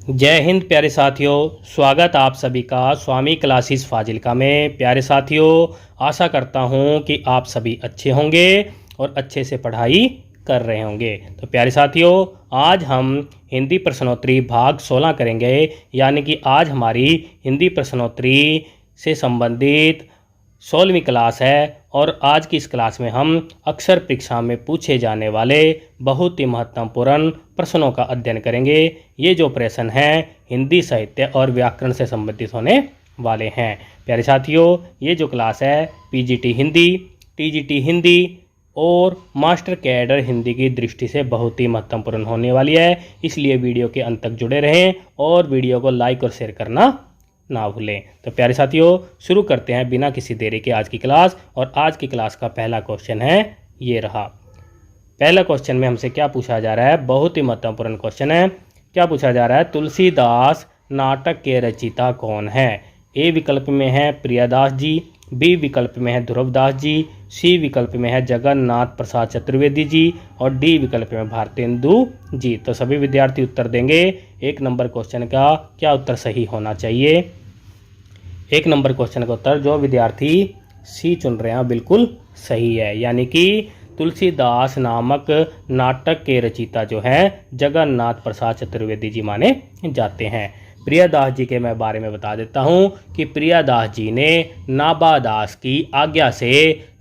जय हिंद प्यारे साथियों, स्वागत आप सभी का स्वामी क्लासेस फाजिल्का में। प्यारे साथियों, आशा करता हूं कि आप सभी अच्छे होंगे और अच्छे से पढ़ाई कर रहे होंगे। तो प्यारे साथियों, आज हम हिंदी प्रश्नोत्तरी भाग 16 करेंगे, यानी कि आज हमारी हिंदी प्रश्नोत्तरी से संबंधित 16वीं क्लास है। और आज की इस क्लास में हम अक्सर परीक्षा में पूछे जाने वाले बहुत ही महत्वपूर्ण प्रश्नों का अध्ययन करेंगे। ये जो प्रश्न हैं हिंदी साहित्य और व्याकरण से संबंधित होने वाले हैं। प्यारे साथियों, ये जो क्लास है पीजीटी हिंदी, टीजीटी हिंदी और मास्टर कैडर हिंदी की दृष्टि से बहुत ही महत्वपूर्ण होने वाली है, इसलिए वीडियो के अंत तक जुड़े रहें और वीडियो को लाइक और शेयर करना ना भूलें। तो प्यारे साथियों, शुरू करते हैं बिना किसी देरी के आज की क्लास। और आज की क्लास का पहला क्वेश्चन है, ये रहा। पहला क्वेश्चन में हमसे क्या पूछा जा रहा है, बहुत ही महत्वपूर्ण क्वेश्चन है। क्या पूछा जा रहा है, तुलसीदास नाटक के रचयिता कौन है? ए विकल्प में है प्रियादास जी, बी विकल्प में है ध्रुवदास जी, सी विकल्प में है जगन्नाथ प्रसाद चतुर्वेदी जी और डी विकल्प में भारतेंदु जी। तो सभी विद्यार्थी उत्तर देंगे। एक नंबर क्वेश्चन का क्या उत्तर सही होना चाहिए? एक नंबर क्वेश्चन का उत्तर जो विद्यार्थी सी चुन रहे हैं बिल्कुल सही है, यानी कि तुलसीदास नामक नाटक के रचयिता जो हैं जगन्नाथ प्रसाद चतुर्वेदी जी माने जाते हैं। प्रियादास जी के मैं बारे में बता देता हूँ कि प्रियादास जी ने नाबादास की आज्ञा से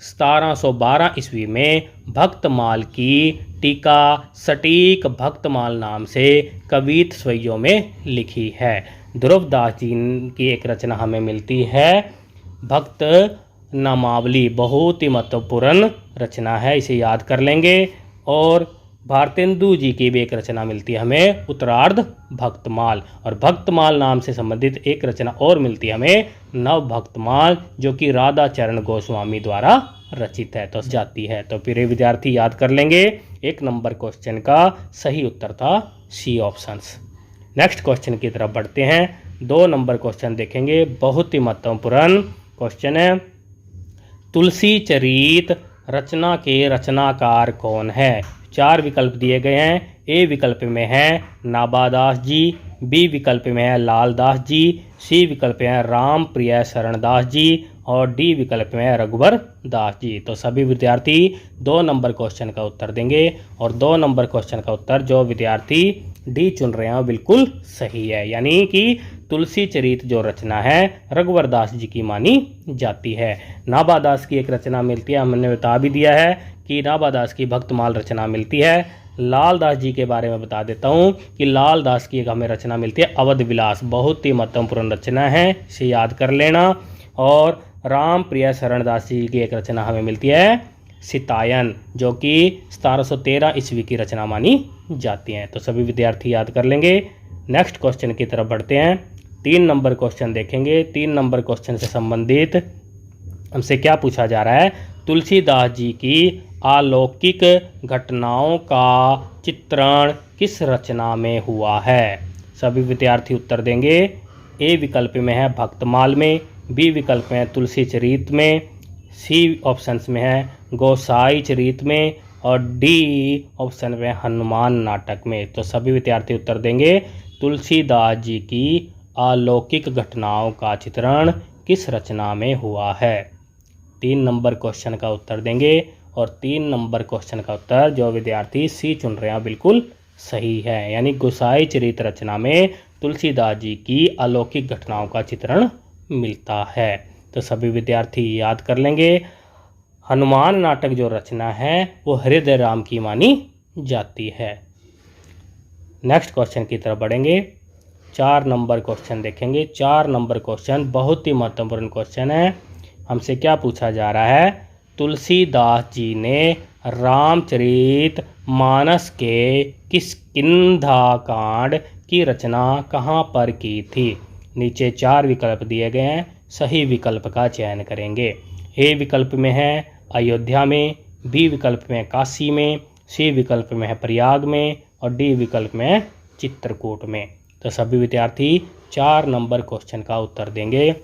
1712 ईस्वी में भक्तमाल की टीका सटीक भक्तमाल नाम से कवित स्वैयों में लिखी है। ध्रुवदास जी की एक रचना हमें मिलती है भक्त नामावली, बहुत ही महत्वपूर्ण रचना है, इसे याद कर लेंगे। और भारतेंदु जी की भी एक रचना मिलती है हमें उत्तरार्ध भक्तमाल, और भक्तमाल नाम से संबंधित एक रचना और मिलती है हमें नव भक्तमाल, जो कि राधा चरण गोस्वामी द्वारा रचित है, तो जाती है। तो फिर विद्यार्थी याद कर लेंगे, एक नंबर क्वेश्चन का सही उत्तर था सी ऑप्शंस। नेक्स्ट क्वेश्चन की तरफ बढ़ते हैं। 2 नंबर क्वेश्चन देखेंगे, बहुत ही महत्वपूर्ण क्वेश्चन है। तुलसी चरित रचना के रचनाकार कौन है? 4 विकल्प दिए गए हैं। ए विकल्प में है नाबादास जी, बी विकल्प में है लालदास जी, सी विकल्प में है राम प्रिय शरणदास जी और डी विकल्प में है रघुवर दास जी। तो सभी विद्यार्थी 2 नंबर क्वेश्चन का उत्तर देंगे और 2 नंबर क्वेश्चन का उत्तर जो विद्यार्थी डी चुन रहे हैं बिल्कुल सही है, यानी कि तुलसी चरित जो रचना है रघुवर दास जी की मानी जाती है। नाबादास की एक रचना मिलती है, हमने बता भी दिया है कि नाबादास की भक्तमाल रचना मिलती है। लालदास जी के बारे में बता देता हूँ कि लालदास की एक हमें रचना मिलती है अवध विलास, बहुत ही महत्वपूर्ण रचना है, इसे याद कर लेना। और राम प्रिय शरणदास जी की एक रचना हमें मिलती है सितायन, जो कि 1713 ईस्वी की रचना मानी जाती हैं। तो सभी विद्यार्थी याद कर लेंगे। नेक्स्ट क्वेश्चन की तरफ बढ़ते हैं। 3 नंबर क्वेश्चन देखेंगे। 3 नंबर क्वेश्चन से संबंधित हमसे क्या पूछा जा रहा है, तुलसीदास जी की अलौकिक घटनाओं का चित्रण किस रचना में हुआ है? सभी विद्यार्थी उत्तर देंगे। ए विकल्प में है भक्तमाल में, बी विकल्प में है तुलसी चरित में, सी ऑप्शंस में है गोसाई चरित में और डी ऑप्शन में हनुमान नाटक में। तो सभी विद्यार्थी उत्तर देंगे तुलसीदास जी की अलौकिक घटनाओं का चित्रण किस रचना में हुआ है? 3 नंबर क्वेश्चन का उत्तर देंगे और 3 नंबर क्वेश्चन का उत्तर जो विद्यार्थी सी चुन रहे हैं बिल्कुल सही है, यानी गोसाई चरित रचना में तुलसीदास जी की अलौकिक घटनाओं का चित्रण मिलता है। तो सभी विद्यार्थी याद कर लेंगे। हनुमान नाटक जो रचना है वो हृदय राम की मानी जाती है। नेक्स्ट क्वेश्चन की तरफ बढ़ेंगे। 4 नंबर क्वेश्चन देखेंगे। 4 नंबर क्वेश्चन बहुत ही महत्वपूर्ण क्वेश्चन है। हमसे क्या पूछा जा रहा है, तुलसीदास जी ने रामचरित मानस के किष्किंधा कांड की रचना कहाँ पर की थी? नीचे 4 विकल्प दिए गए हैं, सही विकल्प का चयन करेंगे। ए विकल्प में है अयोध्या में, बी विकल्प में काशी में, सी विकल्प में है प्रयाग में और डी विकल्प में है चित्रकूट में। तो सभी विद्यार्थी 4 नंबर क्वेश्चन का उत्तर देंगे।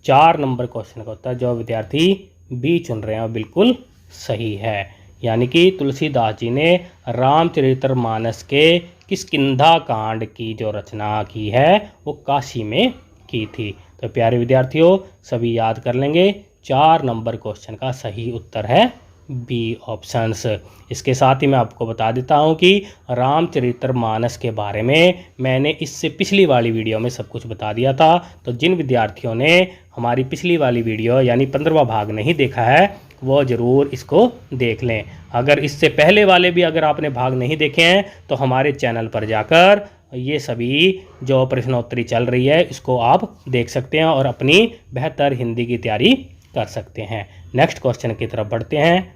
4 नंबर क्वेश्चन का उत्तर जो विद्यार्थी बी चुन रहे हैं बिल्कुल सही है, यानी कि तुलसीदास जी ने रामचरितमानस के किष्किंधा कांड की जो रचना की है वो काशी में की थी। तो प्यारे विद्यार्थियों, सभी याद कर लेंगे। 4 नंबर क्वेश्चन का सही उत्तर है बी ऑप्शंस। इसके साथ ही मैं आपको बता देता हूँ कि रामचरितमानस के बारे में मैंने इससे पिछली वाली वीडियो में सब कुछ बता दिया था। तो जिन विद्यार्थियों ने हमारी पिछली वाली वीडियो यानी 15वां भाग नहीं देखा है वो ज़रूर इसको देख लें। अगर इससे पहले वाले भी अगर आपने भाग नहीं देखे हैं तो हमारे चैनल पर जाकर ये सभी जो प्रश्नोत्तरी चल रही है इसको आप देख सकते हैं और अपनी बेहतर हिंदी की तैयारी कर सकते हैं। नेक्स्ट क्वेश्चन की तरफ बढ़ते हैं।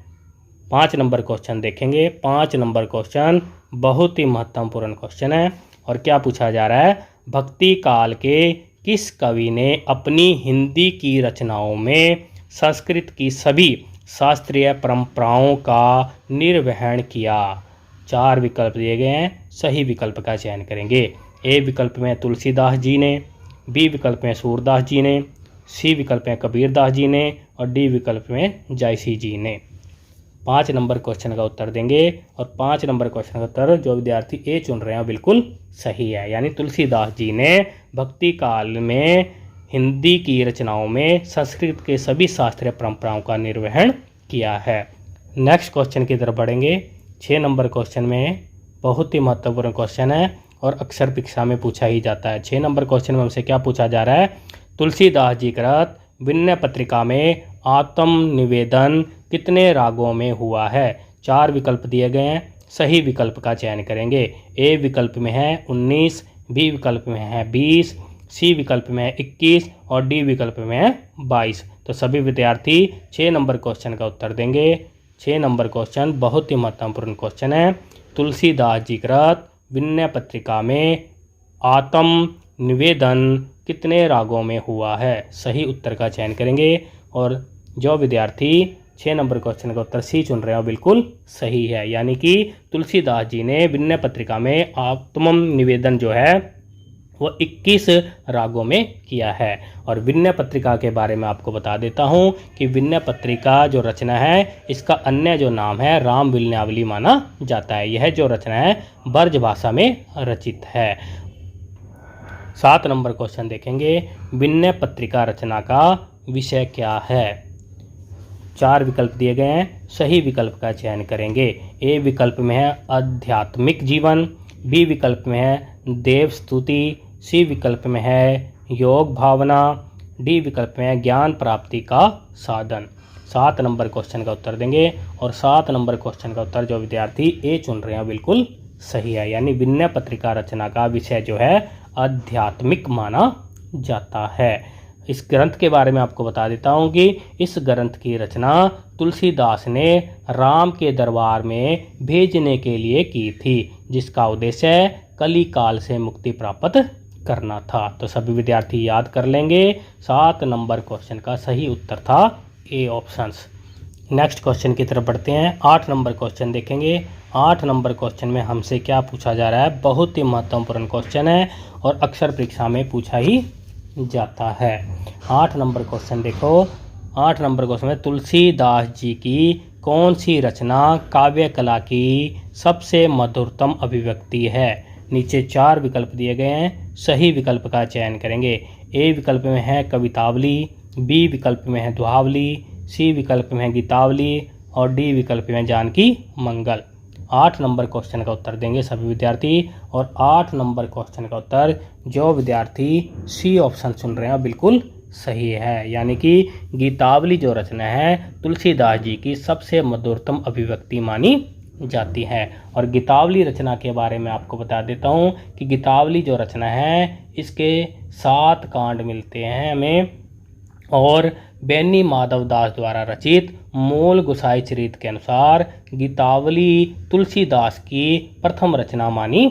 5 नंबर क्वेश्चन देखेंगे। 5 नंबर क्वेश्चन बहुत ही महत्वपूर्ण क्वेश्चन है। और क्या पूछा जा रहा है, भक्ति काल के किस कवि ने अपनी हिंदी की रचनाओं में संस्कृत की सभी शास्त्रीय परंपराओं का निर्वहन किया। 4 विकल्प दिए गए हैं, सही विकल्प का चयन करेंगे। ए विकल्प में तुलसीदास जी ने, बी विकल्प में सूरदास जी ने, सी विकल्प में कबीरदास जी ने और डी विकल्प में जायसी जी ने। 5 नंबर क्वेश्चन का उत्तर देंगे और 5 नंबर क्वेश्चन का उत्तर जो विद्यार्थी ए चुन रहे हैं बिल्कुल सही है, यानी तुलसीदास जी ने भक्ति काल में हिंदी की रचनाओं में संस्कृत के सभी शास्त्रीय परंपराओं का निर्वहन किया है। नेक्स्ट क्वेश्चन की तरफ बढ़ेंगे। 6 नंबर क्वेश्चन में बहुत ही महत्वपूर्ण क्वेश्चन है और अक्सर परीक्षा में पूछा ही जाता है। 6 नंबर क्वेश्चन में हमसे क्या पूछा जा रहा है, तुलसीदास जी कृत विनय पत्रिका में आत्म निवेदन कितने रागों में हुआ है। 4 विकल्प दिए गए हैं, सही विकल्प का चयन करेंगे। ए विकल्प में है 19, बी विकल्प में है 20, सी विकल्प में है 21 और डी विकल्प में है 22। तो सभी विद्यार्थी 6 नंबर क्वेश्चन का उत्तर देंगे। 6 नंबर क्वेश्चन बहुत ही महत्वपूर्ण क्वेश्चन है। तुलसीदास जी कृत विनय पत्रिका में आत्म निवेदन कितने रागों में हुआ है, सही उत्तर का चयन करेंगे। और जो विद्यार्थी 6 नंबर क्वेश्चन का उत्तर सी चुन रहे हो बिल्कुल सही है, यानी कि तुलसीदास जी ने विनय पत्रिका में आत्म निवेदन जो है वो 21 रागों में किया है। और विनय पत्रिका के बारे में आपको बता देता हूँ कि विनय पत्रिका जो रचना है इसका अन्य जो नाम है राम विनयावली माना जाता है। यह जो रचना है ब्रज भाषा में रचित है। 7 नंबर क्वेश्चन देखेंगे, विनय पत्रिका रचना का विषय क्या है। 4 विकल्प दिए गए हैं, सही विकल्प का चयन करेंगे। ए विकल्प में है आध्यात्मिक जीवन, बी विकल्प में है देव स्तुति, सी विकल्प में है योग भावना, डी विकल्प में है ज्ञान प्राप्ति का साधन। 7 नंबर क्वेश्चन का उत्तर देंगे और 7 नंबर क्वेश्चन का उत्तर जो विद्यार्थी ए चुन रहे हैं बिल्कुल सही है, यानी विनय पत्रिका रचना का विषय जो है आध्यात्मिक माना जाता है। इस ग्रंथ के बारे में आपको बता देता हूँ कि इस ग्रंथ की रचना तुलसीदास ने राम के दरबार में भेजने के लिए की थी, जिसका उद्देश्य कली काल से मुक्ति प्राप्त करना था। तो सभी विद्यार्थी याद कर लेंगे। 7 नंबर क्वेश्चन का सही उत्तर था ए ऑप्शंस। नेक्स्ट क्वेश्चन की तरफ बढ़ते हैं। 8 नंबर क्वेश्चन देखेंगे। 8 नंबर क्वेश्चन में हमसे क्या पूछा जा रहा है, बहुत ही महत्वपूर्ण क्वेश्चन है और अक्सर परीक्षा में पूछा ही जाता है। 8 नंबर क्वेश्चन देखो। 8 नंबर क्वेश्चन में तुलसीदास जी की कौन सी रचना काव्य कला की सबसे मधुरतम अभिव्यक्ति है। नीचे 4 विकल्प दिए गए हैं, सही विकल्प का चयन करेंगे। ए विकल्प में है कवितावली, बी विकल्प में है दुहावली, सी विकल्प में है गीतावली और डी विकल्प में जानकी मंगल। 8 नंबर क्वेश्चन का उत्तर देंगे सभी विद्यार्थी और 8 नंबर क्वेश्चन का उत्तर जो विद्यार्थी सी ऑप्शन चुन रहे हैं बिल्कुल सही है, यानी कि गीतावली जो रचना है तुलसीदास जी की सबसे मधुरतम अभिव्यक्ति मानी जाती है। और गीतावली रचना के बारे में आपको बता देता हूँ कि गीतावली जो रचना है इसके 7 कांड मिलते हैं हमें और बेनी माधव दास द्वारा रचित मूल गुसाई चरित के अनुसार गीतावली तुलसीदास की प्रथम रचना मानी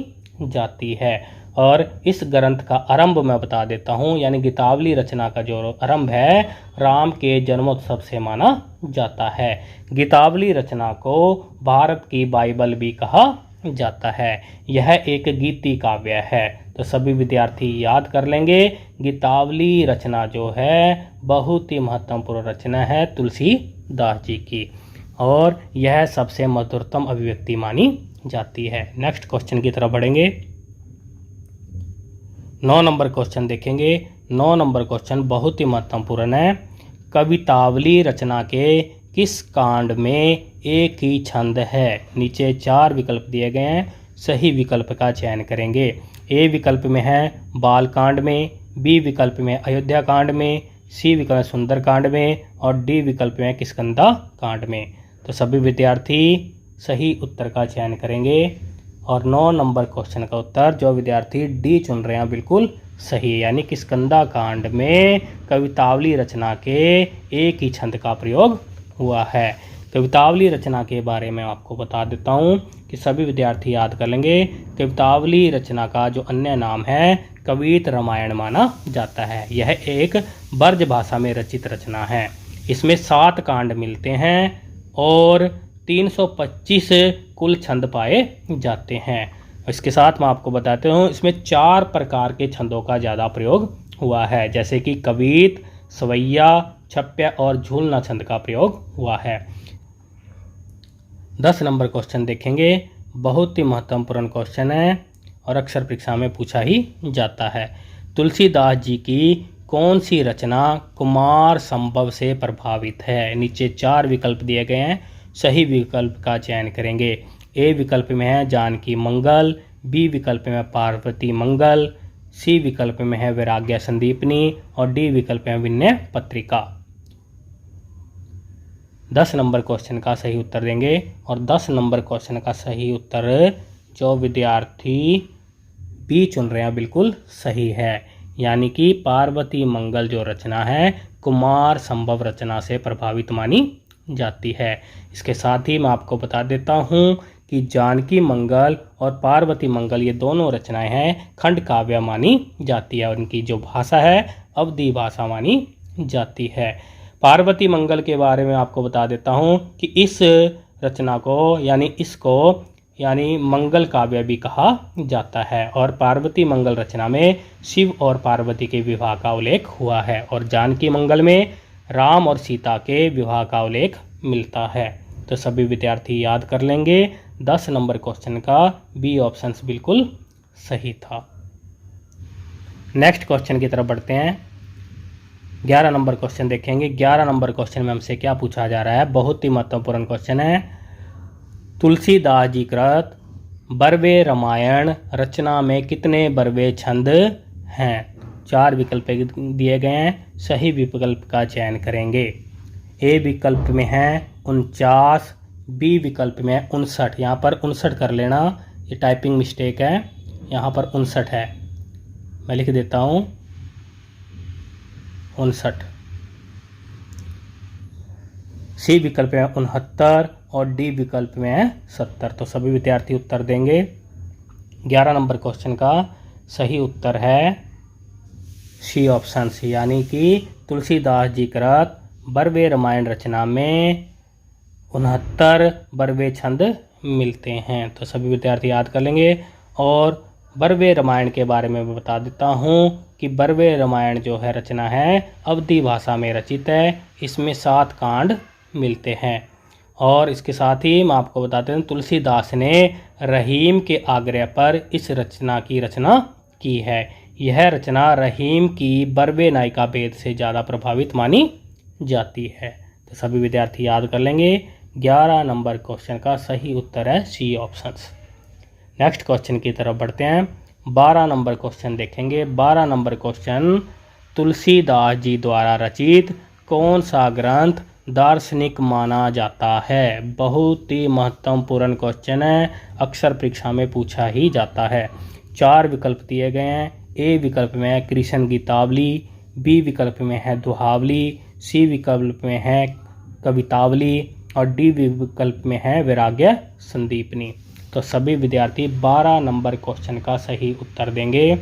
जाती है। और इस ग्रंथ का आरंभ मैं बता देता हूँ, यानी गीतावली रचना का जो आरंभ है राम के जन्मोत्सव से माना जाता है। गीतावली रचना को भारत की बाइबल भी कहा जाता है। यह एक गीति काव्य है। तो सभी विद्यार्थी याद कर लेंगे, गीतावली रचना जो है बहुत ही महत्वपूर्ण रचना है तुलसीदास जी की। और यह सबसे मधुरतम अभिव्यक्ति मानी जाती है। नेक्स्ट क्वेश्चन की तरफ बढ़ेंगे। 9 नंबर क्वेश्चन देखेंगे। 9 नंबर क्वेश्चन बहुत ही महत्वपूर्ण है। कवितावली रचना के किस कांड में एक ही छंद है? नीचे 4 विकल्प दिए गए हैं, सही विकल्प का चयन करेंगे। ए विकल्प में है बाल कांड में, बी विकल्प में अयोध्या कांड में, सी विकल्प सुंदर कांड में और डी विकल्प में किष्किंधा कांड में। तो सभी विद्यार्थी सही उत्तर का चयन करेंगे और 9 नंबर क्वेश्चन का उत्तर जो विद्यार्थी डी चुन रहे हैं बिल्कुल सही है, यानी किष्किंधा कांड में कवितावली रचना के एक ही छंद का प्रयोग हुआ है। कवितावली रचना के बारे में आपको बता देता हूँ कि सभी विद्यार्थी याद कर लेंगे। कवितावली रचना का जो अन्य नाम है कवित रामायण माना जाता है। यह एक ब्रज भाषा में रचित रचना है। इसमें 7 कांड मिलते हैं और 325 कुल छंद पाए जाते हैं। इसके साथ मैं आपको बताता हूँ इसमें 4 प्रकार के छंदों का ज़्यादा प्रयोग हुआ है, जैसे कि कवित, सवैया, छप्य और झूलना छंद का प्रयोग हुआ है। 10 नंबर क्वेश्चन देखेंगे। बहुत ही महत्वपूर्ण क्वेश्चन है और अक्सर परीक्षा में पूछा ही जाता है। तुलसीदास जी की कौन सी रचना कुमार संभव से प्रभावित है? नीचे 4 विकल्प दिए गए हैं, सही विकल्प का चयन करेंगे। ए विकल्प में है जानकी मंगल, बी विकल्प में पार्वती मंगल, सी विकल्प में है वैराग्य संदीपनी और डी विकल्प में विनय पत्रिका। 10 नंबर क्वेश्चन का सही उत्तर देंगे और 10 नंबर क्वेश्चन का सही उत्तर जो विद्यार्थी बी चुन रहे हैं बिल्कुल सही है, यानी कि पार्वती मंगल जो रचना है कुमार संभव रचना से प्रभावित मानी जाती है। इसके साथ ही मैं आपको बता देता हूँ कि जानकी मंगल और पार्वती मंगल ये दोनों रचनाएं हैं खंड काव्य मानी जाती है और इनकी जो भाषा है अवधी भाषा मानी जाती है। पार्वती मंगल के बारे में आपको बता देता हूँ कि इस रचना को यानी मंगल काव्य भी कहा जाता है और पार्वती मंगल रचना में शिव और पार्वती के विवाह का उल्लेख हुआ है और जानकी मंगल में राम और सीता के विवाह का उल्लेख मिलता है। तो सभी विद्यार्थी याद कर लेंगे 10 नंबर क्वेश्चन का बी ऑप्शन बिल्कुल सही था। नेक्स्ट क्वेश्चन की तरफ बढ़ते हैं। 11 नंबर क्वेश्चन देखेंगे। 11 नंबर क्वेश्चन में हमसे क्या पूछा जा रहा है? बहुत ही महत्वपूर्ण क्वेश्चन है। तुलसीदास जी कृत बरवे रामायण रचना में कितने बरवे छंद हैं? 4 विकल्प दिए गए हैं, सही विकल्प का चयन करेंगे। ए विकल्प में है 49, बी विकल्प में 59। यहाँ पर 59 कर लेना, ये टाइपिंग मिस्टेक है, यहाँ पर 59 है, मैं लिख देता हूँ 59। सी विकल्प में 69 और डी विकल्प में है 70। तो सभी विद्यार्थी उत्तर देंगे। 11 नंबर क्वेश्चन का सही उत्तर है सी ऑप्शन सी, यानी कि तुलसीदास जी कृत बरवे रामायण रचना में 69 बरवे छंद मिलते हैं। तो सभी विद्यार्थी याद कर लेंगे। और बरवे रामायण के बारे में बता देता हूँ कि बरवे रामायण जो है रचना है अवधी भाषा में रचित है। इसमें 7 कांड मिलते हैं और इसके साथ ही मैं आपको बताते हैं तुलसीदास ने रहीम के आग्रह पर इस रचना की रचना की है। यह रचना रहीम की बरवे नायिका भेद से ज़्यादा प्रभावित मानी जाती है। तो सभी विद्यार्थी याद कर लेंगे। 11 नंबर क्वेश्चन का सही उत्तर है सी ऑप्शन। नेक्स्ट क्वेश्चन की तरफ बढ़ते हैं। 12 नंबर क्वेश्चन देखेंगे। 12 नंबर क्वेश्चन तुलसीदास जी द्वारा रचित कौन सा ग्रंथ दार्शनिक माना जाता है? बहुत ही महत्वपूर्ण क्वेश्चन है, अक्सर परीक्षा में पूछा ही जाता है। 4 विकल्प दिए गए हैं। ए विकल्प में है कृष्ण गीतावली, बी विकल्प में है दुहावली, सी विकल्प में है कवितावली और डी विकल्प में है वैराग्य संदीपनी। तो सभी विद्यार्थी 12 नंबर क्वेश्चन का सही उत्तर देंगे।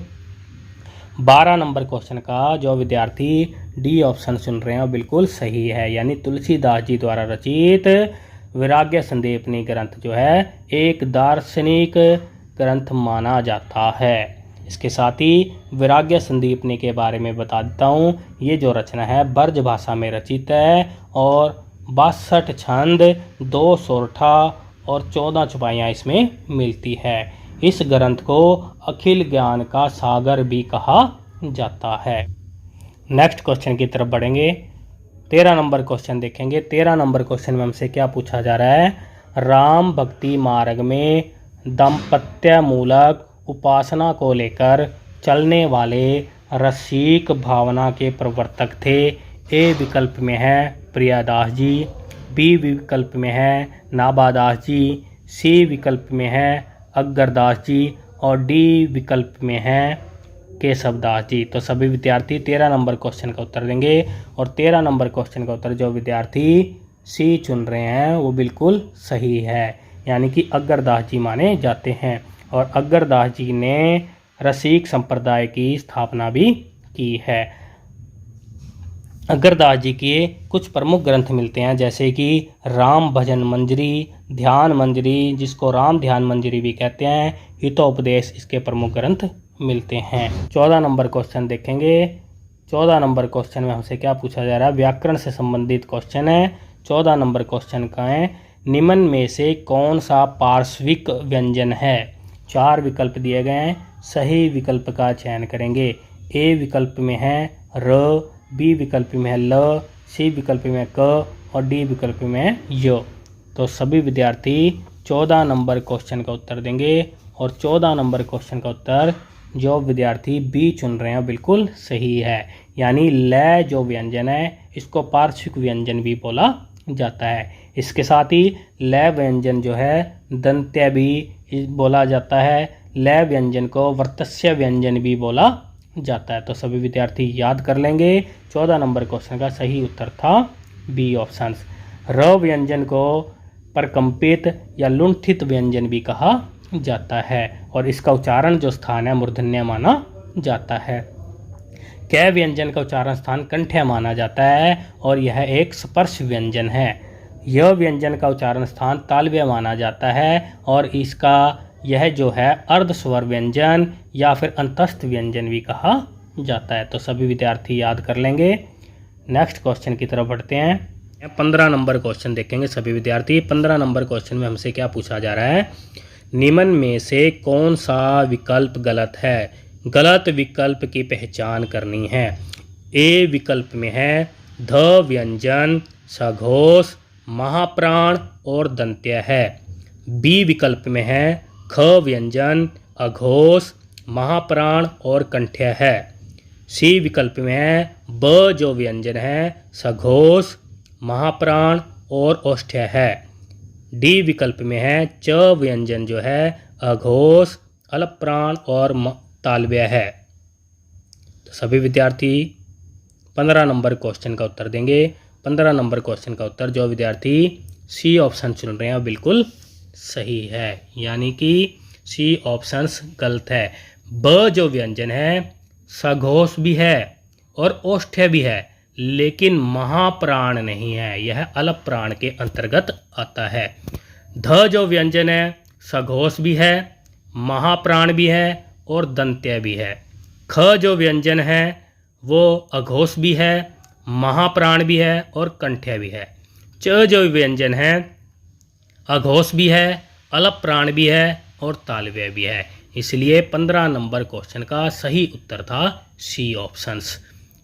12 नंबर क्वेश्चन का जो विद्यार्थी डी ऑप्शन सुन रहे हैं बिल्कुल सही है, यानी तुलसीदास जी द्वारा रचित वैराग्य संदीपनी ग्रंथ जो है एक दार्शनिक ग्रंथ माना जाता है। इसके साथ ही वैराग्य संदीपनी के बारे में बता देता हूँ। ये जो रचना है ब्रज भाषा में रचित है और 62 छंद, 2 सोरठा और 14 चौपाइयाँ इसमें मिलती है। इस ग्रंथ को अखिल ज्ञान का सागर भी कहा जाता है। नेक्स्ट क्वेश्चन की तरफ बढ़ेंगे। 13 नंबर क्वेश्चन देखेंगे। 13 नंबर क्वेश्चन में हमसे क्या पूछा जा रहा है? राम भक्ति मार्ग में दाम्पत्य मूलक उपासना को लेकर चलने वाले रसिक भावना के प्रवर्तक थे। ए विकल्प में है प्रियादास जी, बी विकल्प में है नाभादास जी, सी विकल्प में है अग्रदास जी और डी विकल्प में है केशवदास जी। तो सभी विद्यार्थी 13 नंबर क्वेश्चन का उत्तर देंगे और 13 नंबर क्वेश्चन का उत्तर जो विद्यार्थी सी चुन रहे हैं वो बिल्कुल सही है, यानी कि अग्रदास जी माने जाते हैं। और अग्रदास जी ने रसिक संप्रदाय की स्थापना भी की है। अग्रदास जी के कुछ प्रमुख ग्रंथ मिलते हैं, जैसे कि राम भजन मंजरी, ध्यान मंजरी, जिसको राम ध्यान मंजरी भी कहते हैं, हितोपदेश, इसके प्रमुख ग्रंथ मिलते हैं। 14 नंबर क्वेश्चन देखेंगे। 14 नंबर क्वेश्चन में हमसे क्या पूछा जा रहा है? व्याकरण से संबंधित क्वेश्चन है। 14 नंबर क्वेश्चन का है, निम्न में से कौन सा पार्श्विक व्यंजन है? 4 विकल्प दिए गए हैं, सही विकल्प का चयन करेंगे। ए विकल्प में है र, बी विकल्प में है ल, सी विकल्प में क और डी विकल्प में है य। तो सभी विद्यार्थी 14 नंबर क्वेश्चन का उत्तर देंगे और 14 नंबर क्वेश्चन का उत्तर जो विद्यार्थी बी चुन रहे हैं बिल्कुल सही है, यानी लय जो व्यंजन है इसको पार्श्विक व्यंजन भी बोला जाता है। इसके साथ ही लय व्यंजन जो है दंत्य भी बोला जाता है, लय व्यंजन को वर्तस्य व्यंजन भी बोला जाता है। तो सभी विद्यार्थी याद कर लेंगे। 14 नंबर क्वेश्चन का सही उत्तर था बी ऑप्शन। र व्यंजन को परकंपित या लुंठित व्यंजन भी कहा जाता है और इसका उच्चारण जो स्थान है मूर्धन्य माना जाता है। कै व्यंजन का उच्चारण स्थान कंठ्य माना जाता है और यह एक स्पर्श व्यंजन है। यह व्यंजन का उच्चारण स्थान तालव्य माना जाता है और इसका यह जो है अर्ध स्वर व्यंजन या फिर अंतस्थ व्यंजन भी कहा जाता है। तो सभी विद्यार्थी याद कर लेंगे। नेक्स्ट क्वेश्चन की तरफ बढ़ते हैं। 15 नंबर क्वेश्चन देखेंगे सभी विद्यार्थी। 15 नंबर क्वेश्चन में हमसे क्या पूछा जा रहा है? निम्न में से कौन सा विकल्प गलत है? गलत विकल्प की पहचान करनी है। ए विकल्प में है ध व्यंजन सघोष महाप्राण और दंत्य है। बी विकल्प में है ख व्यंजन अघोष महाप्राण और कंठ्य है। सी विकल्प में है ब जो व्यंजन है सघोष महाप्राण और ओष्ठ्य है। डी विकल्प में है च व्यंजन जो है अघोष अलप्राण और तालव्य है। तो सभी विद्यार्थी 15 नंबर क्वेश्चन का उत्तर देंगे। 15 नंबर क्वेश्चन का उत्तर जो विद्यार्थी सी ऑप्शन चुन रहे हैं बिल्कुल सही है, यानी कि सी ऑप्शन गलत है। ब जो व्यंजन है सघोष भी है और ओष्ठ्य भी है, लेकिन महाप्राण नहीं है, यह अलप्राण के अंतर्गत आता है। ध जो व्यंजन है सघोष भी है, महाप्राण भी है और दंत्य भी है। ख जो व्यंजन है वो अघोष भी है, महाप्राण भी है और कंठ्य भी है। च जो व्यंजन है अघोष भी है, अलप्राण भी है और तालव्य भी है। इसलिए 15 नंबर क्वेश्चन का सही उत्तर था सी ऑप्शंस,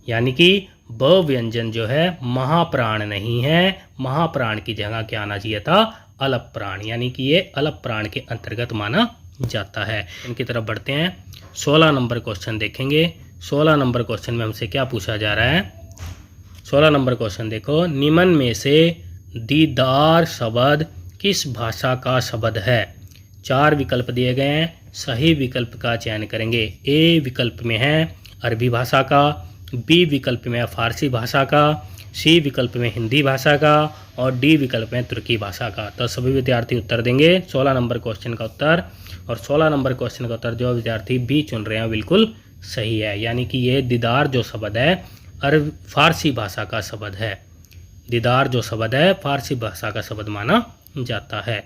यानी कि ब व्यंजन जो है महाप्राण नहीं है, महाप्राण की जगह क्या आना चाहिए था अलप्राण, यानी कि ये अलप्राण के अंतर्गत माना जाता है। इनकी तरफ बढ़ते हैं। 16 नंबर क्वेश्चन देखेंगे। 16 नंबर क्वेश्चन में हमसे क्या पूछा जा रहा है? 16 नंबर क्वेश्चन देखो, निम्न में से दीदार शब्द किस भाषा का शब्द है? 4 विकल्प दिए गए हैं, सही विकल्प का चयन करेंगे। ए विकल्प में है अरबी भाषा का, बी विकल्प में फारसी भाषा का, सी विकल्प में हिंदी भाषा का और डी विकल्प में तुर्की भाषा का। तो सभी विद्यार्थी उत्तर देंगे 16 नंबर क्वेश्चन का उत्तर, और 16 नंबर क्वेश्चन का उत्तर जो विद्यार्थी बी चुन रहे हैं बिल्कुल सही है, यानी कि ये दीदार जो शब्द है फारसी भाषा का शब्द है। दीदार जो शब्द है फारसी भाषा का शब्द माना जाता है।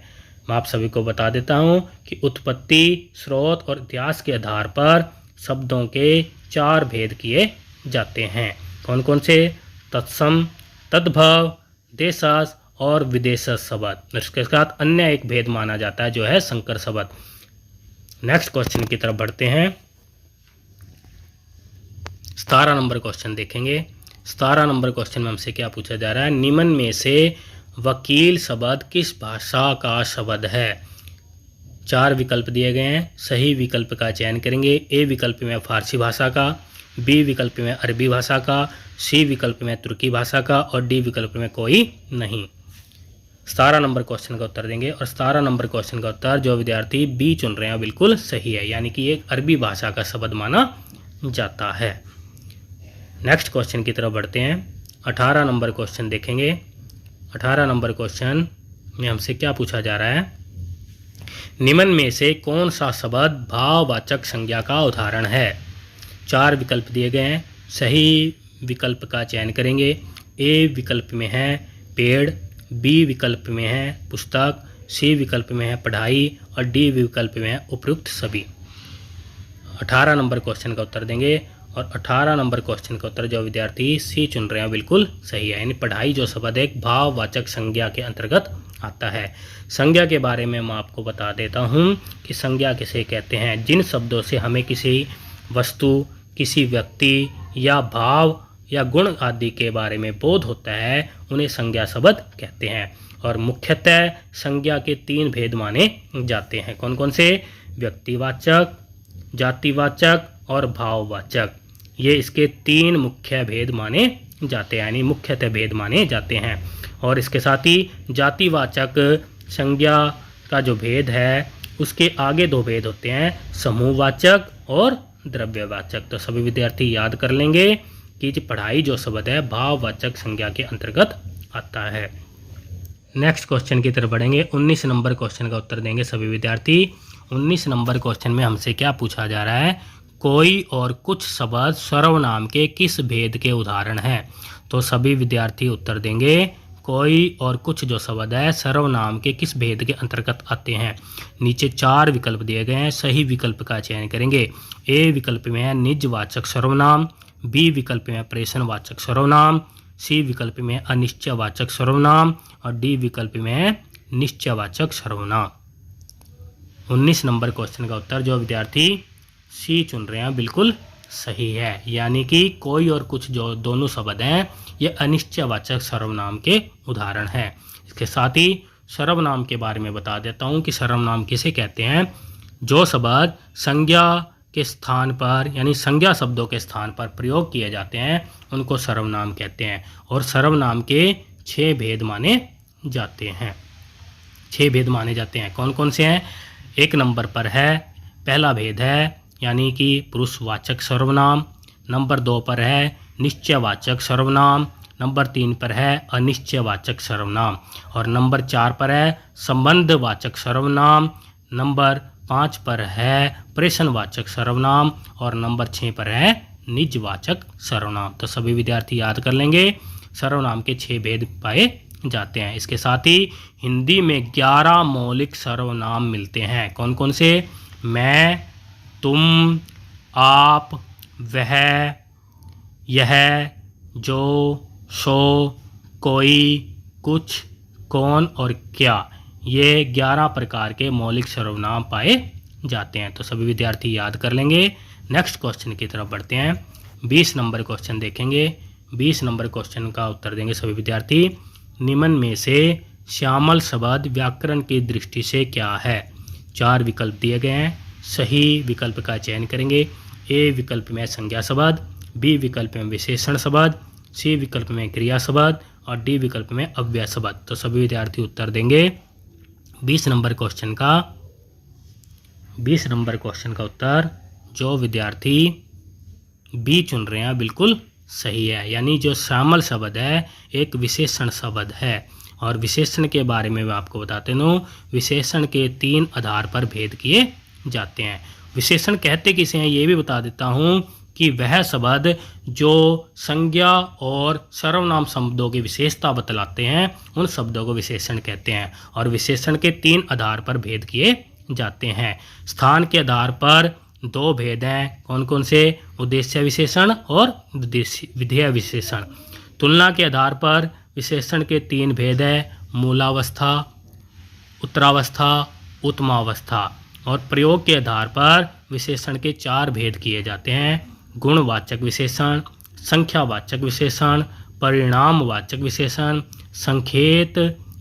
मैं आप सभी को बता देता हूँ कि उत्पत्ति, स्रोत और इतिहास के आधार पर शब्दों के 4 भेद किए जाते हैं। कौन कौन से? तत्सम, तद्भव, देशज और विदेशज शब्द। इसके साथ अन्य एक भेद माना जाता है जो है संकर शब्द। नेक्स्ट क्वेश्चन की तरफ बढ़ते हैं। 17 नंबर क्वेश्चन देखेंगे। 17 नंबर क्वेश्चन में हमसे क्या पूछा जा रहा है, निम्न में से वकील शब्द किस भाषा का शब्द है। 4 विकल्प दिए गए हैं, सही विकल्प का चयन करेंगे। ए विकल्प में फारसी भाषा का, बी विकल्प में अरबी भाषा का, सी विकल्प में तुर्की भाषा का और डी विकल्प में कोई नहीं। 17 नंबर क्वेश्चन का उत्तर देंगे और 17 नंबर क्वेश्चन का उत्तर जो विद्यार्थी बी चुन रहे हैं बिल्कुल सही है, यानी कि एक अरबी भाषा का शब्द माना जाता है। नेक्स्ट क्वेश्चन की तरफ बढ़ते हैं। 18 नंबर क्वेश्चन देखेंगे। 18 नंबर क्वेश्चन में हमसे क्या पूछा जा रहा है, निम्न में से कौन सा शब्द भाववाचक संज्ञा का उदाहरण है। 4 विकल्प दिए गए हैं, सही विकल्प का चयन करेंगे। ए विकल्प में है पेड़, बी विकल्प में है पुस्तक, सी विकल्प में है पढ़ाई और डी विकल्प में है उपयुक्त सभी। 18 नंबर क्वेश्चन का उत्तर देंगे और 18 नंबर क्वेश्चन का उत्तर जो विद्यार्थी सी चुन रहे हैं बिल्कुल सही है, यानी पढ़ाई जो शब्द एक भाववाचक संज्ञा के अंतर्गत आता है। संज्ञा के बारे में मैं आपको बता देता हूँ कि संज्ञा किसे कहते हैं। जिन शब्दों से हमें किसी वस्तु, किसी व्यक्ति या भाव या गुण आदि के बारे में बोध होता है उन्हें संज्ञा शब्द कहते हैं। और मुख्यतः संज्ञा के 3 भेद माने जाते हैं। कौन कौन से, व्यक्तिवाचक, जातिवाचक और भाववाचक। ये इसके 3 मुख्य भेद माने जाते हैं, यानी मुख्यतः भेद माने जाते हैं। और इसके साथ ही जातिवाचक संज्ञा का जो भेद है उसके आगे 2 भेद होते हैं, समूहवाचक और द्रव्यवाचक। तो सभी विद्यार्थी याद कर लेंगे कि पढ़ाई जो शब्द है भाववाचक संज्ञा के अंतर्गत आता है। नेक्स्ट क्वेश्चन की तरफ बढ़ेंगे। 19 नंबर क्वेश्चन का उत्तर देंगे सभी विद्यार्थी। 19 नंबर क्वेश्चन में हमसे क्या पूछा जा रहा है, कोई और कुछ शब्द सर्वनाम के किस भेद के उदाहरण हैं। तो सभी विद्यार्थी उत्तर देंगे कोई और कुछ जो शब्द है सर्वनाम के किस भेद के अंतर्गत आते हैं। नीचे 4 विकल्प दिए गए हैं, सही विकल्प का चयन करेंगे। ए विकल्प में है निजवाचक सर्वनाम, बी विकल्प में प्रेषणवाचक सर्वनाम, सी विकल्प में अनिश्चयवाचक सर्वनाम और डी विकल्प में है निश्चयवाचक सर्वनाम। 19 नंबर क्वेश्चन का उत्तर जो विद्यार्थी सी चुन रहे हैं बिल्कुल सही है, यानी कि कोई और कुछ जो दोनों शब्द हैं ये अनिश्चयवाचक सर्वनाम के उदाहरण हैं। इसके साथ ही सर्वनाम के बारे में बता देता हूँ कि सर्वनाम किसे कहते हैं, जो शब्द संज्ञा के स्थान पर यानी संज्ञा शब्दों के स्थान पर प्रयोग किए जाते हैं उनको सर्वनाम कहते हैं। और सर्वनाम के 6 भेद माने जाते हैं। 6 भेद माने जाते हैं, कौन कौन से हैं। 1 नंबर पर है पहला भेद है यानी कि पुरुषवाचक सर्वनाम, नंबर 2 पर है निश्चयवाचक सर्वनाम, नंबर 3 पर है अनिश्चयवाचक सर्वनाम और नंबर 4 पर है संबंधवाचक सर्वनाम, नंबर 5 पर है प्रेषणवाचक सर्वनाम और नंबर 6 पर है निजवाचक सर्वनाम। तो सभी विद्यार्थी याद कर लेंगे सर्वनाम के 6 भेद पाए जाते हैं। इसके साथ ही हिंदी में 11 मौलिक सर्वनाम मिलते हैं। कौन कौन से, मैं, तुम, आप, वह, यह, जो, सो, कोई, कुछ, कौन और क्या, ये 11 प्रकार के मौलिक सर्वनाम पाए जाते हैं। तो सभी विद्यार्थी याद कर लेंगे। नेक्स्ट क्वेश्चन की तरफ बढ़ते हैं। 20 नंबर क्वेश्चन देखेंगे। 20 नंबर क्वेश्चन का उत्तर देंगे सभी विद्यार्थी। निम्न में से श्यामल शब्द व्याकरण की दृष्टि से क्या है। 4 विकल्प दिए गए हैं, सही विकल्प का चयन करेंगे। ए विकल्प में संज्ञा शब्द, बी विकल्प में विशेषण शब्द, सी विकल्प में क्रिया शब्द और डी विकल्प में अव्यय शब्द। तो सभी विद्यार्थी उत्तर देंगे 20 नंबर क्वेश्चन का उत्तर जो विद्यार्थी बी चुन रहे हैं बिल्कुल सही है, यानी जो श्यामल शब्द है एक विशेषण शब्द है। और विशेषण के बारे में मैं आपको बताते हूँ, विशेषण के 3 आधार पर भेद किए जाते हैं। विशेषण कहते किसे हैं ये भी बता देता हूँ कि वह शब्द जो संज्ञा और सर्वनाम शब्दों की विशेषता बतलाते हैं उन शब्दों को विशेषण कहते हैं। और विशेषण के 3 आधार पर भेद किए जाते हैं। स्थान के आधार पर 2 भेद हैं, कौन कौन से, उद्देश्य विशेषण और विधेय विशेषण। तुलना के आधार पर विशेषण के 3 भेद है, मूलावस्था, उत्तरावस्था, उत्तमावस्था। और प्रयोग के आधार पर विशेषण के 4 भेद किए जाते हैं, गुणवाचक विशेषण, संख्यावाचक विशेषण, परिणामवाचक विशेषण, संकेत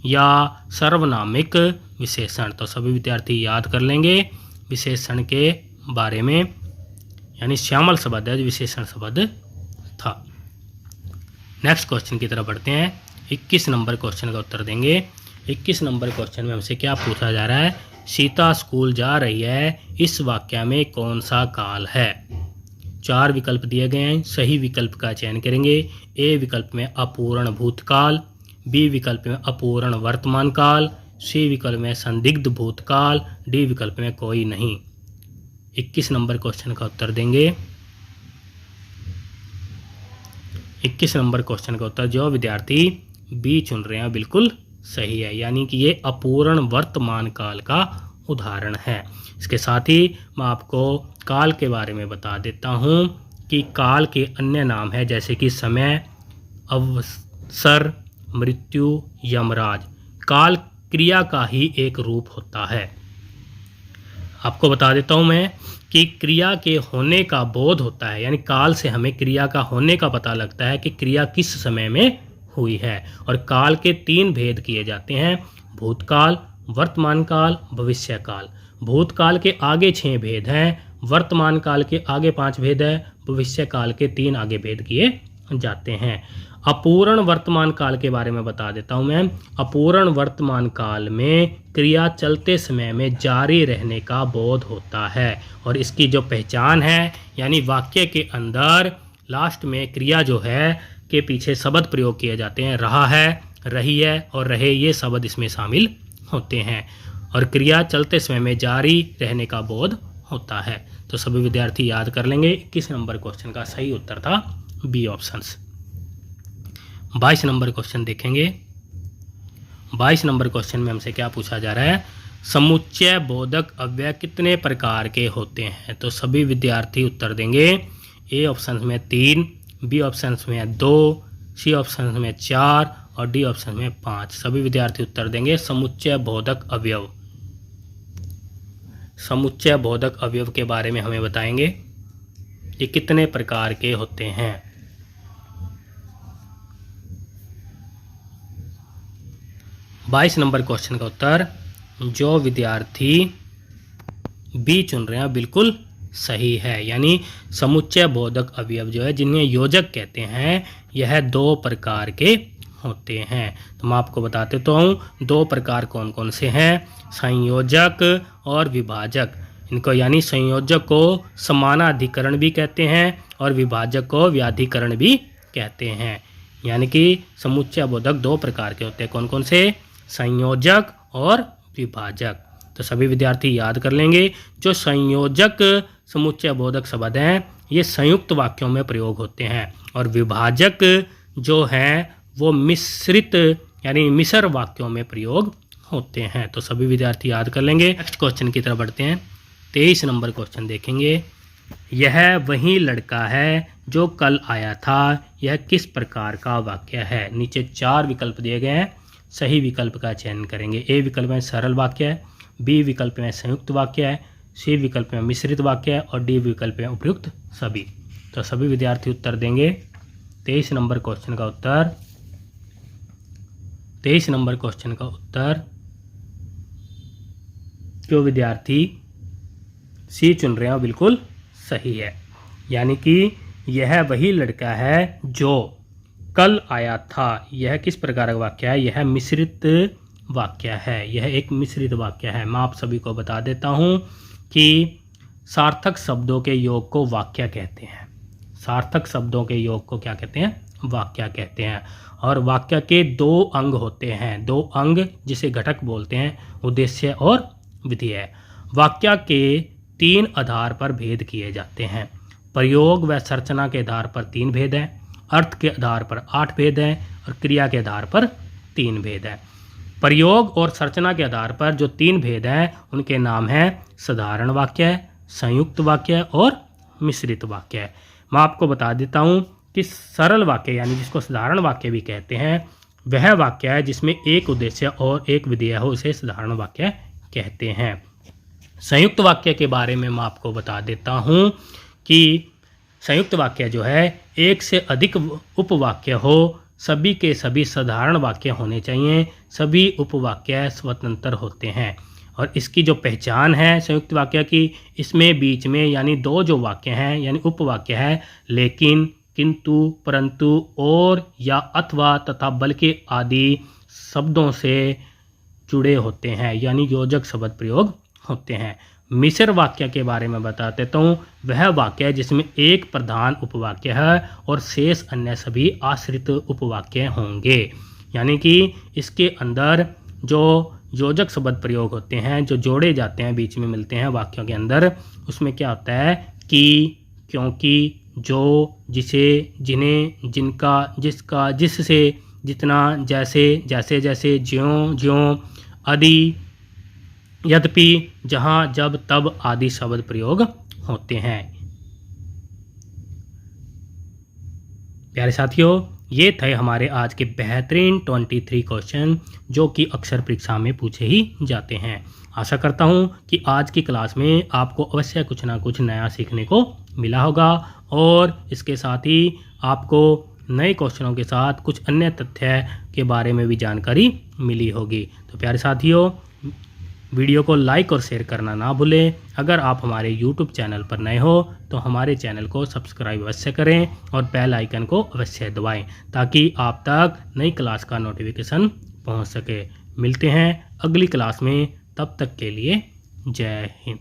या सर्वनामिक विशेषण। तो सभी विद्यार्थी याद कर लेंगे विशेषण के बारे में, यानी श्यामल शब्द है विशेषण शब्द था। नेक्स्ट क्वेश्चन की तरफ बढ़ते हैं। 21 नंबर क्वेश्चन का उत्तर देंगे। 21 नंबर क्वेश्चन में हमसे क्या पूछा जा रहा है, सीता स्कूल जा रही है, इस वाक्य में कौन सा काल है। 4 विकल्प दिए गए हैं, सही विकल्प का चयन करेंगे। ए विकल्प में अपूर्ण भूतकाल, बी विकल्प में अपूर्ण वर्तमान काल, सी विकल्प में संदिग्ध भूतकाल, डी विकल्प में कोई नहीं। 21 नंबर क्वेश्चन का उत्तर देंगे। 21 नंबर क्वेश्चन का उत्तर जो विद्यार्थी बी चुन रहे हैं बिल्कुल सही है, यानी कि ये अपूर्ण वर्तमान काल का उदाहरण है। इसके साथ ही मैं आपको काल के बारे में बता देता हूँ कि काल के अन्य नाम है जैसे कि समय, अवसर, मृत्यु, यमराज। काल क्रिया का ही एक रूप होता है। आपको बता देता हूँ मैं कि क्रिया के होने का बोध होता है, यानी काल से हमें क्रिया का होने का पता लगता है कि क्रिया किस समय में हुई है। और काल के 3 भेद किए जाते हैं, भूतकाल, वर्तमान काल, भविष्य काल। भूतकाल के आगे 6 भेद हैं, वर्तमान काल के आगे 5 भेद है, भविष्य काल के 3 आगे भेद किए जाते हैं। अपूर्ण वर्तमान काल के बारे में बता देता हूं मैं। अपूर्ण वर्तमान काल में क्रिया चलते समय में जारी रहने का बोध होता है, और इसकी जो पहचान है, यानी वाक्य के अंदर लास्ट में क्रिया जो है के पीछे शब्द प्रयोग किए जाते हैं, रहा है, रही है और रहे, ये शब्द इसमें शामिल होते हैं। और क्रिया चलते समय में जारी रहने का बोध होता है। तो सभी विद्यार्थी याद कर लेंगे। 21 नंबर क्वेश्चन का सही उत्तर था बी ऑप्शंस। 22 नंबर क्वेश्चन देखेंगे। 22 नंबर क्वेश्चन में हमसे क्या पूछा जा रहा है, समुच्चय बोधक अव्यय कितने प्रकार के होते हैं। तो सभी विद्यार्थी उत्तर देंगे। ए ऑप्शन में 3, बी ऑप्शन में 2, सी ऑप्शन में 4 और डी ऑप्शन में 5। सभी विद्यार्थी उत्तर देंगे समुच्चय बोधक अवयव। समुच्चय बोधक अवयव के बारे में हमें बताएंगे, ये कितने प्रकार के होते हैं। 22 नंबर क्वेश्चन का उत्तर जो विद्यार्थी बी चुन रहे हैं बिल्कुल सही है, यानी समुच्चय बोधक अवयव जो है जिन्हें योजक कहते हैं, यह 2 प्रकार के होते हैं। तो मैं आपको बताते तो हूँ 2 प्रकार कौन कौन से हैं, संयोजक और विभाजक। इनको यानी संयोजक को समानाधिकरण भी कहते हैं और विभाजक को व्याधिकरण भी कहते हैं। यानी कि समुच्चय बोधक 2 प्रकार के होते हैं, कौन कौन से, संयोजक और विभाजक। तो सभी विद्यार्थी याद कर लेंगे। जो संयोजक समुच्चय बोधक शब्द हैं ये संयुक्त वाक्यों में प्रयोग होते हैं, और विभाजक जो हैं वो मिश्रित यानी मिश्र वाक्यों में प्रयोग होते हैं। तो सभी विद्यार्थी याद कर लेंगे। नेक्स्ट क्वेश्चन की तरफ बढ़ते हैं। 23 नंबर क्वेश्चन देखेंगे। यह वही लड़का है जो कल आया था, यह किस प्रकार का वाक्य है। नीचे 4 विकल्प दिए गए हैं, सही विकल्प का चयन करेंगे। ए विकल्प में सरल वाक्य है, बी विकल्प में संयुक्त वाक्य है, सी विकल्प में मिश्रित वाक्य है और डी विकल्प में उपयुक्त सभी। तो सभी विद्यार्थी उत्तर देंगे। 23 नंबर क्वेश्चन का उत्तर 23 नंबर क्वेश्चन का उत्तर जो विद्यार्थी सी चुन रहे हैं बिल्कुल सही है, यानी कि यह वही लड़का है जो कल आया था। यह किस प्रकार का वाक्य है, यह मिश्रित वाक्य है, यह एक मिश्रित वाक्य है। मैं आप सभी को बता देता हूँ कि सार्थक शब्दों के योग को वाक्य कहते हैं। सार्थक शब्दों के योग को क्या कहते हैं, वाक्य कहते हैं। और वाक्य के 2 अंग होते हैं, 2 अंग जिसे घटक बोलते हैं, उद्देश्य और विधेय। वाक्य के 3 आधार पर भेद किए जाते हैं। प्रयोग व संरचना के आधार पर 3 भेद हैं, अर्थ के आधार पर 8 भेद हैं और क्रिया के आधार पर 3 भेद हैं। प्रयोग और संरचना के आधार पर जो 3 भेद हैं उनके नाम हैं साधारण वाक्य, संयुक्त वाक्य और मिश्रित वाक्य। मैं आपको बता देता हूँ कि सरल वाक्य यानी जिसको साधारण वाक्य भी कहते हैं, वह वाक्य है जिसमें एक उद्देश्य और एक विधेय हो, उसे साधारण वाक्य कहते हैं। संयुक्त वाक्य के बारे में मैं आपको बता देता हूँ कि संयुक्त वाक्य जो है एक से अधिक उपवाक्य हो, सभी के सभी साधारण वाक्य होने चाहिए, सभी उपवाक्य स्वतंत्र होते हैं। और इसकी जो पहचान है संयुक्त वाक्य की, इसमें बीच में यानी दो जो वाक्य हैं यानी उपवाक्य है, लेकिन, किंतु, परंतु, और, या, अथवा, तथा, बल्कि आदि शब्दों से जुड़े होते हैं यानी योजक शब्द प्रयोग होते हैं। मिश्र वाक्य के बारे में बता देता हूँ। वह वाक्य जिसमें एक प्रधान उपवाक्य है और शेष अन्य सभी आश्रित उपवाक्य होंगे, यानी कि इसके अंदर जो योजक शब्द प्रयोग होते हैं, जो जोड़े जाते हैं, बीच में मिलते हैं वाक्यों के अंदर, उसमें क्या होता है कि, क्योंकि, जो, जिसे, जिन्हें, जिनका, जिसका, जिससे, जितना, जैसे, जैसे जैसे, ज्यों ज्यों, आदि, यद्यपि, जहाँ, जब, तब आदि शब्द प्रयोग होते हैं। प्यारे साथियों, ये थे हमारे आज के बेहतरीन 23 क्वेश्चन जो कि अक्सर परीक्षा में पूछे ही जाते हैं। आशा करता हूँ कि आज की क्लास में आपको अवश्य कुछ ना कुछ नया सीखने को मिला होगा और इसके साथ ही आपको नए क्वेश्चनों के साथ कुछ अन्य तथ्य के बारे में भी जानकारी मिली होगी। तो प्यारे साथियों, वीडियो को लाइक और शेयर करना ना भूलें। अगर आप हमारे YouTube चैनल पर नए हो तो हमारे चैनल को सब्सक्राइब अवश्य करें और बेल आइकन को अवश्य दबाएं ताकि आप तक नई क्लास का नोटिफिकेशन पहुंच सके। मिलते हैं अगली क्लास में, तब तक के लिए जय हिंद।